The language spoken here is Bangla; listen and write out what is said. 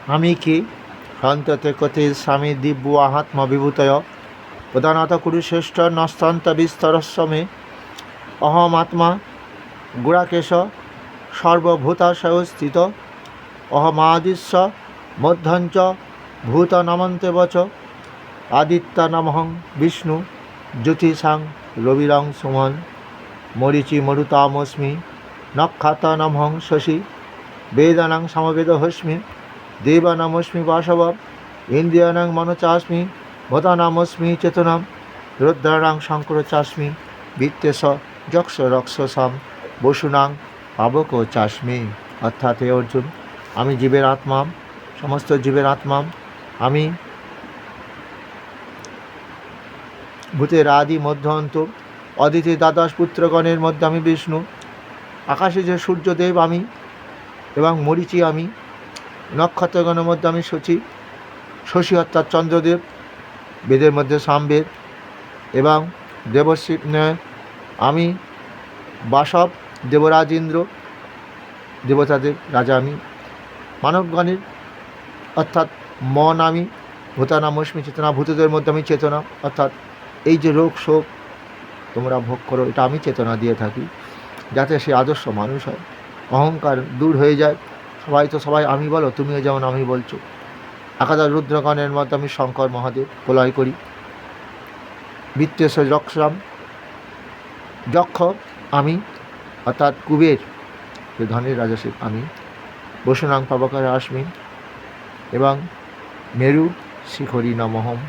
আমি কি সন্ততে কতে স্বামী দিব্য আহাত্মবিভূতয় প্রধানত কুরুশ্রেষ্ঠ নস্তন্ত বিস্তরস্ব মে অহমাত্মা গুড়াকেশ সর্বভূতাশয় স্থিত অহমাদিস্য মধ্যঞ্চ ভূতনমন্তে বচ আদিত্যানমহং বিষ্ণু জ্যোতিষাং রবিরং সুমন মরিচি মরুতামস্মি নক্ষত্রানমহং শশী বেদানাং সমবেদহস্মি দেবানামস্মি বাসব ইন্দ্রিয়ানাং মনোচাস্মি ভূতানামস্মি চেতনাম রুদ্রাণাং শঙ্করচাস্মি বিত্তেশ যক্ষ রক্ষসাম বসুনাং পাবক চাস্মি। অর্থাৎ হে অর্জুন, আমি জীবের আত্মা, সমস্ত জীবের আত্মা। আমি ভূতের আদি মধ্য অন্ত, অদিতি দ্বাদশ পুত্রগণের মধ্যে আমি বিষ্ণু। আকাশে যে সূর্যদেব আমি, এবং মরিচি আমি। নক্ষত্রগণের মধ্যে আমি শশী অর্থাৎ চন্দ্রদেব, বেদের মধ্যে সামবেদ, এবং দেবশ্রী আমি বাসব, দেবরাজ ইন্দ্র, দেবতাদের রাজা আমি। মানবগণের অর্থাৎ মন আমি। ভূতানামস্মি চেতনা, ভূতদের মধ্যে আমি চেতনা, অর্থাৎ এই যে রোগ শোক তোমরা ভোগ করো, এটা আমি চেতনা দিয়ে থাকি, যাতে সে আদর্শ মানুষ হয়, অহংকার দূর হয়ে যায়। সবাই আমি বলো, তুমিও যেমন আমি বলছো। একাদশ রুদ্রগণের মধ্যে আমি শঙ্কর মহাদেব প্রলয় করি। বিত্তেশ যক্ষাম, যক্ষ আমি, অর্থাৎ কুবের, ধনের রাজা সে আমি। বসুনাং পাবকার আস্মি, এবং মেরু শিখরী নমহম।